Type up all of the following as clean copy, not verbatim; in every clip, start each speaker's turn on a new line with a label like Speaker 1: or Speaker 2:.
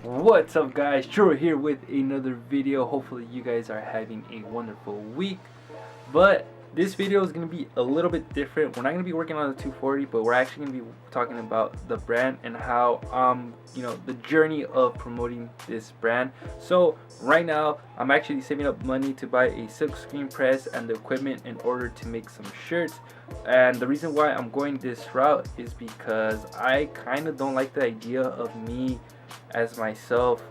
Speaker 1: What's up, guys? True here with another video. Hopefully you guys are having a wonderful week. But this video is going to be a little bit different. We're not going to be working on the 240, but we're actually going to be talking about the brand and how the journey of promoting this brand. So right now I'm actually saving up money to buy a silk screen press and the equipment in order to make some shirts. And the reason why I'm going this route is because I kind of don't like the idea of me as myself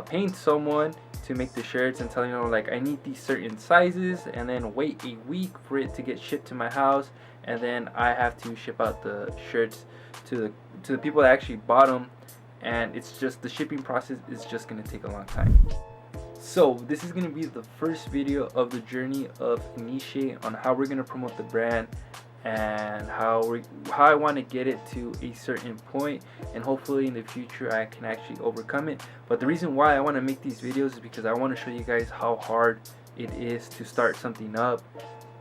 Speaker 1: paying someone to make the shirts and telling them like I need these certain sizes and then wait a week for it to get shipped to my house, and then I have to ship out the shirts to the people that actually bought them, and it's just the shipping process is just going to take a long time. So this is going to be the first video of the journey of Niche on how we're going to promote the brand and how I want to get it to a certain point, and hopefully in the future I can actually overcome it. But the reason why I want to make these videos is because I want to show you guys how hard it is to start something up,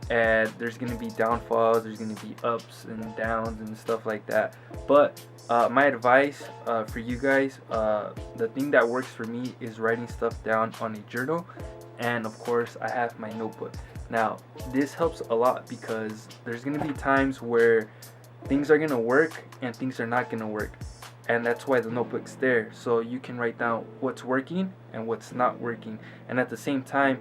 Speaker 1: and there's going to be downfalls, there's going to be ups and downs and stuff like that. But my advice for you guys, the thing that works for me is writing stuff down on a journal, and of course I have my notebook. Now this helps a lot because there's going to be times where things are going to work and things are not going to work, and that's why the notebook's there, so you can write down what's working and what's not working. And at the same time,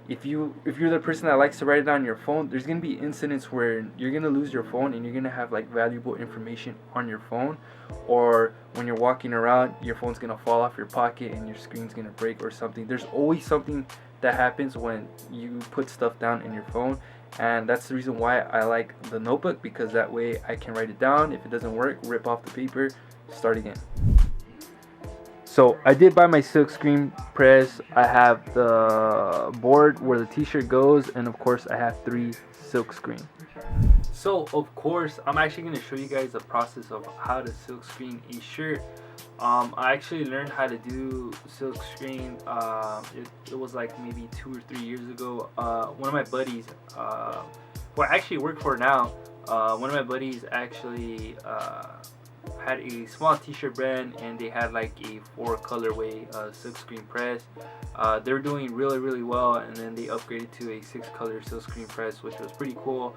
Speaker 1: if you're the person that likes to write it down on your phone, there's gonna be incidents where you're gonna lose your phone and you're gonna have like valuable information on your phone, or when you're walking around, your phone's gonna fall off your pocket and your screen's gonna break or something. There's always something that happens when you put stuff down in your phone, and that's the reason why I like the notebook, because that way I can write it down. If it doesn't work, rip off the paper, start again. So I did buy my silk screen press. I have the board where the t-shirt goes, and of course I have 3 silk screen. So of course I'm actually going to show you guys the process of how to silk screen a shirt. I actually learned how to do silk screen. It was like maybe 2 or 3 years ago. One of my buddies, who I actually work for now, one of my buddies actually had a small t-shirt brand, and they had like a 4 colorway silk screen press. They were doing really well, and then they upgraded to a 6 color silk screen press, which was pretty cool.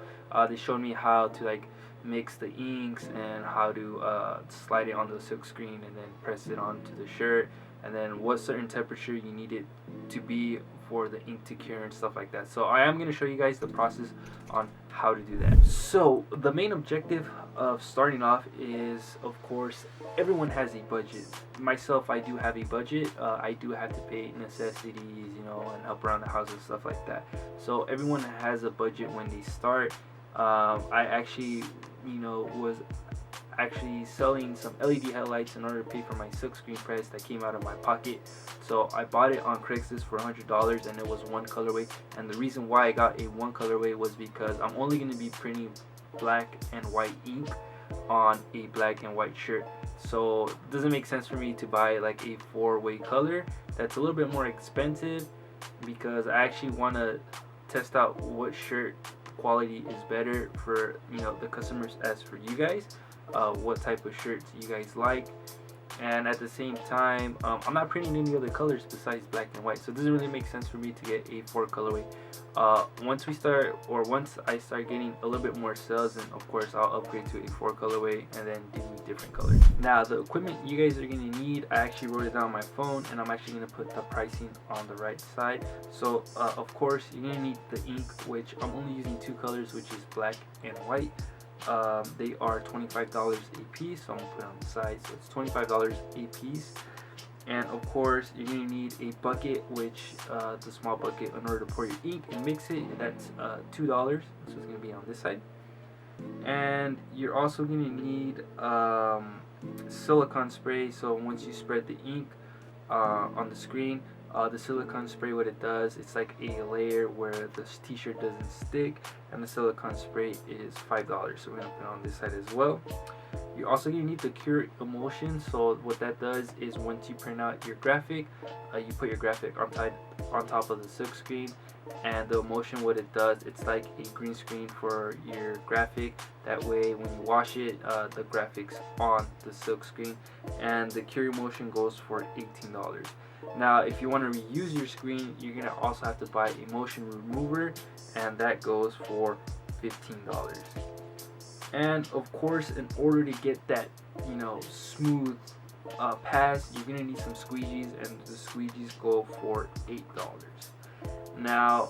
Speaker 1: They showed me how to like mix the inks and how to slide it on the silk screen and then press it onto the shirt, and then what certain temperature you need it to be for the ink to cure and stuff like that. So I am going to show you guys the process on how to do that. So the main objective of starting off is, of course, everyone has a budget. Myself, I do have a budget. I do have to pay necessities, and help around the house and stuff like that. So everyone has a budget when they start. I actually was actually selling some LED headlights in order to pay for my silk screen press that came out of my pocket. So I bought it on Craigslist for $100, and it was 1 colorway. And the reason why I got a 1 colorway was because I'm only going to be printing black and white ink on a black and white shirt. So it doesn't make sense for me to buy like a 4-way color that's a little bit more expensive, because I actually want to test out what shirt quality is better for the customers as for you guys, what type of shirts you guys like. And at the same time, I'm not printing any other colors besides black and white, so it doesn't really make sense for me to get a 4 colorway. Once I start getting a little bit more sales, then of course I'll upgrade to a 4 colorway and then do different colors. Now the equipment you guys are going to need, I actually wrote it down on my phone, and I'm actually going to put the pricing on the right side. So of course you're going to need the ink, which I'm only using 2 colors, which is black and white. They are $25 a piece, so I'm gonna put it on the side, so it's $25 a piece. And of course you're gonna need a bucket, which the small bucket, in order to pour your ink and mix it, that's $2, so it's gonna be on this side. And you're also gonna need silicone spray. So once you spread the ink on the screen, the silicone spray, what it does, it's like a layer where the t-shirt doesn't stick, and the silicone spray is $5, so we're gonna put it on this side as well. You're also going to need the Cure Emulsion. So what that does is once you print out your graphic, you put your graphic on top of the silk screen, and the emulsion, what it does, it's like a green screen for your graphic. That way when you wash it, the graphics on the silk screen. And the Cure Emulsion goes for $18. Now if you want to reuse your screen, you're gonna also have to buy a motion remover, and that goes for $15. And of course, in order to get that, smooth pass, you're gonna need some squeegees, and the squeegees go for $8. Now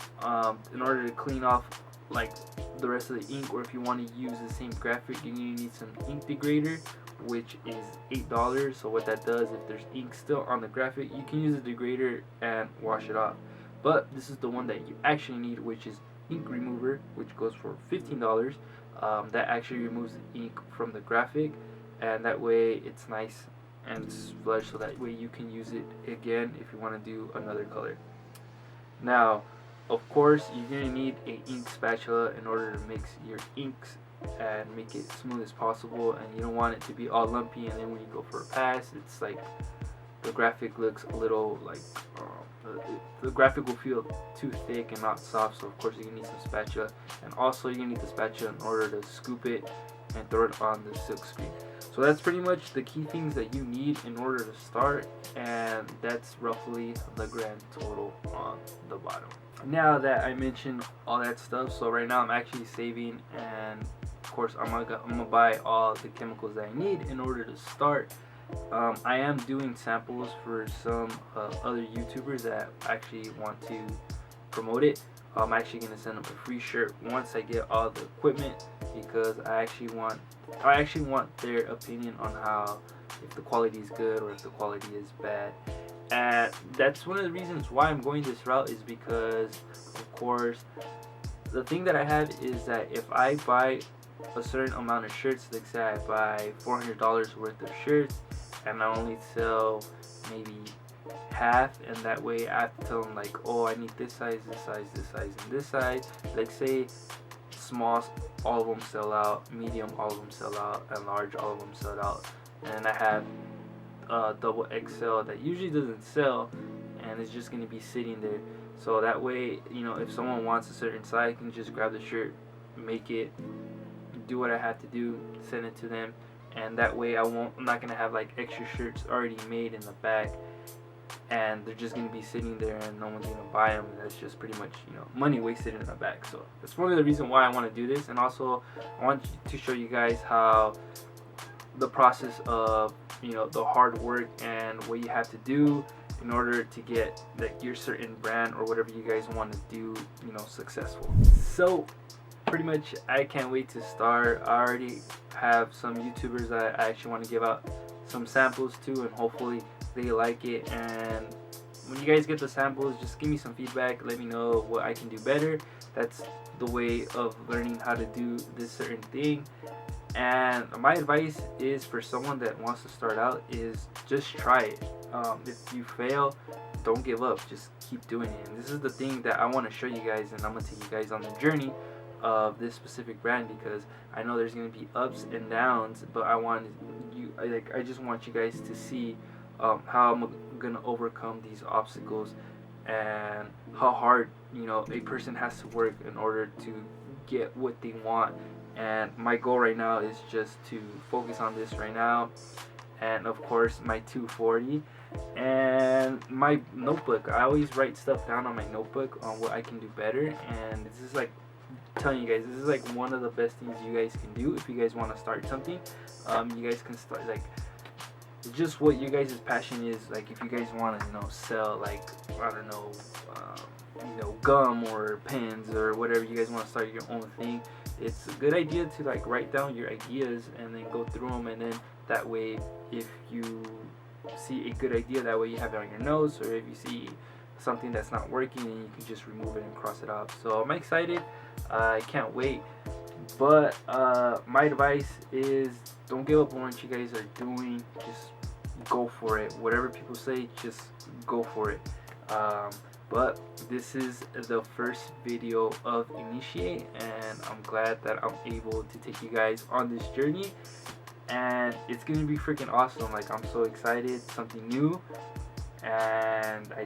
Speaker 1: in order to clean off like the rest of the ink, or if you want to use the same graphic, you're gonna need some ink degrader, which is $8. So what that does, if there's ink still on the graphic, you can use the degrader and wash it off. But this is the one that you actually need, which is ink remover, which goes for $15. That actually removes the ink from the graphic, and that way it's nice and flush, so that way you can use it again if you want to do another color. Now of course, you're going to need an ink spatula in order to mix your inks and make it smooth as possible, and you don't want it to be all lumpy, and then when you go for a pass, it's like the graphic looks a little like the graphic will feel too thick and not soft. So of course you're gonna need some spatula, and also you're gonna need the spatula in order to scoop it and throw it on the silk screen. So that's pretty much the key things that you need in order to start, and that's roughly the grand total on the bottom. Now that I mentioned all that stuff, so right now I'm actually saving, and of course I'm gonna buy all the chemicals that I need in order to start. I am doing samples for some other YouTubers that actually want to promote it. I'm actually going to send them a free shirt once I get all the equipment, because I actually want their opinion on how, if the quality is good or if the quality is bad. And that's one of the reasons why I'm going this route, is because of course the thing that I have is that if I buy a certain amount of shirts, like say I buy $400 worth of shirts, and I only sell maybe half, and that way I have to tell them like, oh, I need this size, this size, this size, and this size. Like say small, all of them sell out, medium, all of them sell out, and large, all of them sell out. And I have double XL that usually doesn't sell, and it's just going to be sitting there. So that way, if someone wants a certain size, I can just grab the shirt, make it, do what I have to do, send it to them, and that way I'm not gonna have like extra shirts already made in the back, and they're just gonna be sitting there and no one's gonna buy them, and that's just pretty much money wasted in the back. So that's one of the reasons why I want to do this. And also I want to show you guys how the process of the hard work and what you have to do in order to get like your certain brand or whatever you guys want to do successful. So pretty much I can't wait to start. I already have some YouTubers that I actually want to give out some samples to, and hopefully they like it. And when you guys get the samples, just give me some feedback, let me know what I can do better. That's the way of learning how to do this certain thing. And my advice is, for someone that wants to start out, is just try it. If you fail, don't give up, just keep doing it. And this is the thing that I want to show you guys, and I'm going to take you guys on the journey of this specific brand, because I know there's going to be ups and downs, but I just want you guys to see how I'm going to overcome these obstacles, and how hard a person has to work in order to get what they want. And my goal right now is just to focus on this right now, and of course my 240 and my notebook. I always write stuff down on my notebook on what I can do better, and this is like telling you guys, this is like one of the best things you guys can do if you guys want to start something. You guys can start like just what you guys' passion is. Like if you guys want to sell like, I don't know, gum or pens or whatever, you guys want to start your own thing, it's a good idea to like write down your ideas and then go through them, and then that way if you see a good idea, that way you have it on your notes, or if you see something that's not working, and you can just remove it and cross it off. So I'm excited, I can't wait. But my advice is, don't give up on what you guys are doing, just go for it. Whatever people say, just go for it. But this is the first video of Initiate, and I'm glad that I'm able to take you guys on this journey. and it's gonna be freaking awesome. Like, I'm so excited, something new, and I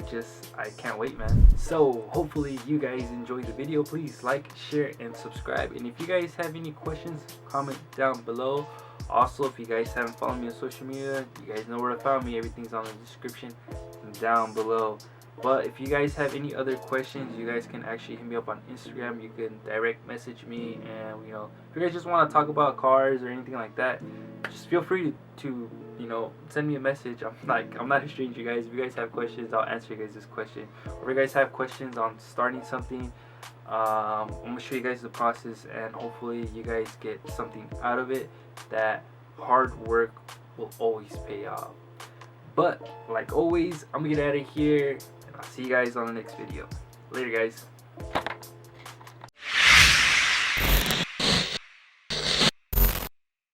Speaker 1: can't wait, man. So hopefully you guys enjoyed the video. Please like, share, and subscribe. And if you guys have any questions, comment down below. Also, if you guys haven't followed me on social media, you guys know where to find me. Everything's on the description down below. But if you guys have any other questions, you guys can actually hit me up on Instagram. You can direct message me, and if you guys just want to talk about cars or anything like that, just feel free to send me a message. I'm not a stranger, guys. If you guys have questions, I'll answer you guys this question. Or if you guys have questions on starting something, I'm gonna show you guys the process, and hopefully you guys get something out of it. That hard work will always pay off. But like always, I'm gonna get out of here, and I'll see you guys on the next video. Later, guys.